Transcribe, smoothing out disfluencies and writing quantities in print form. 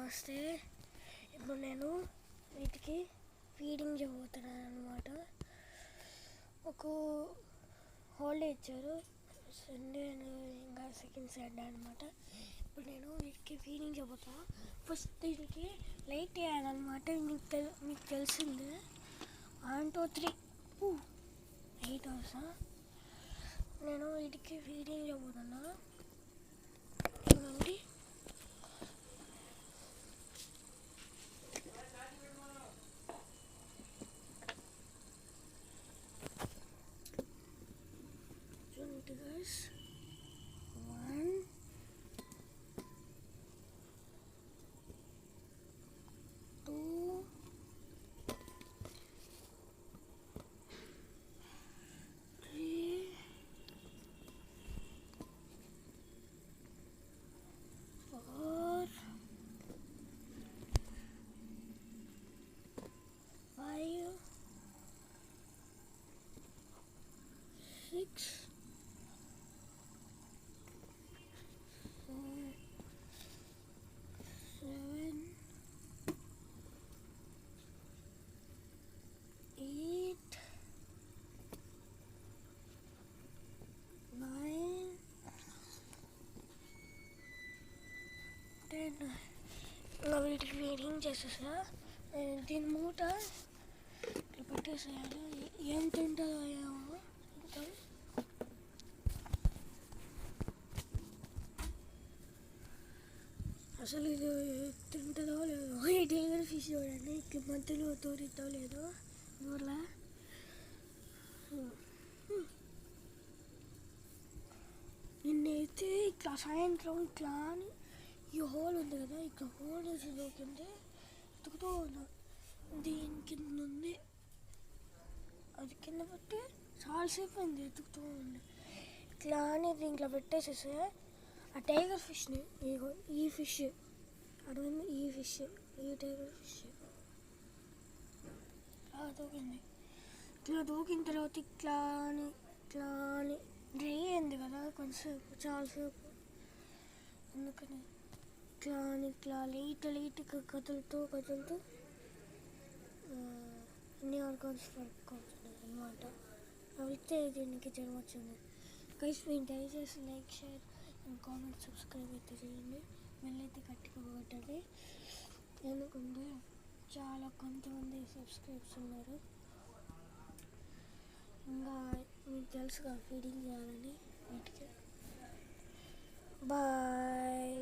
నమస్తే. ఇప్పుడు నేను వీటికి ఫీడింగ్ చేయబోతున్నాను అనమాట. ఒక హాలిడే ఇచ్చారు, సండే ఇంకా సెకండ్ సండే అనమాట. ఇప్పుడు నేను వీటికి ఫీడింగ్ చేయబోతాను. ఫస్ట్ వీటికి లైట్ వేయాలన్నమాట. మీకు తెలిసిందే. 1 2 3 8 అవర్స్. నేను వీటికి ఫీడింగ్ చేయబోతున్నా. ఏమండి guys, 1 2 3 4 5 6 7 8 9 10. ఇలా వీటికి ఫీడింగ్ చేసేసా. దీని మూట ఇట్లా పెట్టేసేయాలి. ఏం తింటుందో ఏమో అసలు ఇది తింటుందో లేదో. ఈ టైగర్ ఫిష్ చూడండి, ఇట్లా మధ్యలో తోరిద్దో లేదో ఊర్లో. నిన్నైతే ఇట్లా సాయంత్రం ఇట్లా అని ఈ హోల్ ఉంది కదా, ఇక్కడ హోల్ వేసి దూకింది. ఎత్తుకుతూ ఉన్నా, దీని కింద ఉంది. అది కింద పెట్టి చాలాసేపు అయింది ఎత్తుకుతూ ఉంది. ఇట్లా అని దీంట్లో పెట్టేసేసే ఆ టైగర్ ఫిష్ని, ఈ ఫిష్ అడుగుంది, ఈ ఫిష్, ఈ టైగర్ ఫిష్ ఇట్లా దూకింది. ఇట్లా దూకిన తర్వాత ఇట్లా అని డ్రై అయింది కదా కొంచెంసేపు, చాలాసేపు. అందుకని ఇట్లా లైట్గా కదులుతూ అన్ని ఆర్గాన్స్ వర్క్ అవుతుంది అనమాట. అయితే దీనికి జ్వరం వచ్చింది. గైస్, మీరు దయచేసి like, share and comment, subscribe అయితే చేయండి. బెల్ అయితే గట్టిగా కొట్టండి, ఎందుకంటే చాలా కొంతమంది సబ్స్క్రైబ్స్ ఉన్నారు. ఇంకా మీకు తెలుసుగా ఫీడింగ్ చేయాలని వీటికి. బాయ్.